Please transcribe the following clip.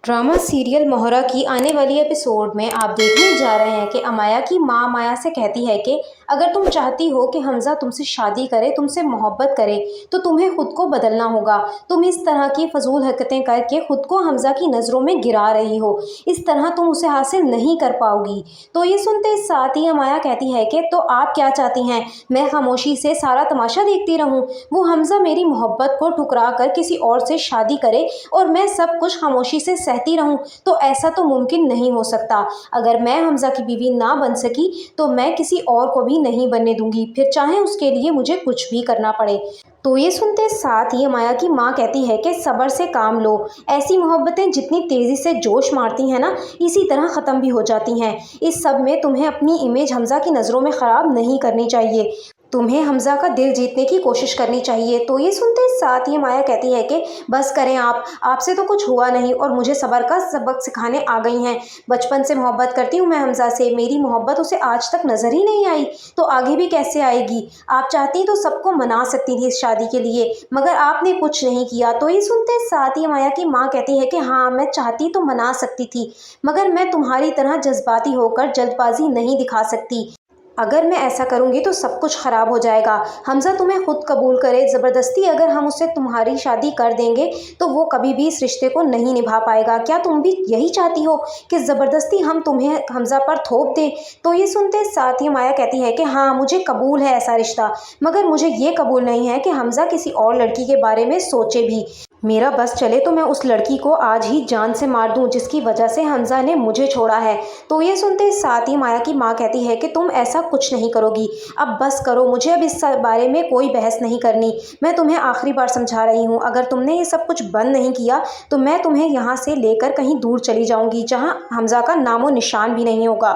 Drama serial मोहरा की आने वाली एपिसोड में आप देखने जा रहे हैं कि अमाया की माँ माया से कहती है कि अगर तुम चाहती हो कि हमज़ा तुमसे शादी करे, तुमसे मोहब्बत करे, तो तुम्हें खुद को बदलना होगा। तुम इस तरह की फजूल हरकतें करके खुद को हमज़ा की नज़रों में गिरा रही हो, इस तरह तुम उसे हासिल नहीं कर पाओगी। तो ये सुनते साथ ही अमाया कहती है कि तो आप क्या चाहती हैं, मैं खामोशी से सारा तमाशा देखती रहूं? वो हमज़ा मेरी मोहब्बत को ठुकरा कर किसी और से शादी करे और मैं सब कुछ खामोशी से सहती रहूं? तो ऐसा तो मुमकिन नहीं हो सकता। अगर मैं हमज़ा की बीवी ना बन सकी तो मैं किसी और को भी नहीं बनने दूंगी, फिर चाहे उसके लिए मुझे कुछ भी करना पड़े। तो ये सुनते साथ ही माया की माँ कहती है कि सब्र से काम लो। ऐसी मोहब्बतें जितनी तेज़ी से जोश मारती हैं ना, इसी तरह ख़त्म भी हो जाती हैं। इस सब में तुम्हें अपनी इमेज हमज़ा की नज़रों में ख़राब नहीं करनी चाहिए, तुम्हें हमज़ा का दिल जीतने की कोशिश करनी चाहिए। तो ये सुनते साथ ही माया कहती है कि बस करें आप, आपसे तो कुछ हुआ नहीं और मुझे सब्र का सबक सिखाने आ गई हैं। बचपन से मोहब्बत करती हूँ मैं हमज़ा से, मेरी मोहब्बत उसे आज तक नज़र ही नहीं आई, तो आगे भी कैसे आएगी? आप चाहती तो सबको मना सकती थी इस शादी के लिए, मगर आपने कुछ नहीं किया। तो ये सुनते साथ ही माया की माँ कहती है कि हाँ, मैं चाहती तो मना सकती थी, मगर मैं तुम्हारी तरह जज्बाती होकर जल्दबाजी नहीं दिखा सकती। अगर मैं ऐसा करूंगी तो सब कुछ ख़राब हो जाएगा। हमज़ा तुम्हें खुद कबूल करे, ज़बरदस्ती अगर हम उससे तुम्हारी शादी कर देंगे तो वो कभी भी इस रिश्ते को नहीं निभा पाएगा। क्या तुम भी यही चाहती हो कि ज़बरदस्ती हम तुम्हें हमज़ा पर थोप दें? तो ये सुनते साथ ही माया कहती है कि हाँ, मुझे कबूल है ऐसा रिश्ता, मगर मुझे ये कबूल नहीं है कि हमज़ा किसी और लड़की के बारे में सोचे भी। मेरा बस चले तो मैं उस लड़की को आज ही जान से मार दूं जिसकी वजह से हमज़ा ने मुझे छोड़ा है। तो ये सुनते साथ ही माया की माँ कहती है कि तुम ऐसा कुछ नहीं करोगी, अब बस करो, मुझे अब इस बारे में कोई बहस नहीं करनी। मैं तुम्हें आखिरी बार समझा रही हूँ, अगर तुमने ये सब कुछ बंद नहीं किया तो मैं तुम्हें यहाँ से लेकर कहीं दूर चली जाऊँगी, जहाँ हमज़ा का नामो निशान भी नहीं होगा।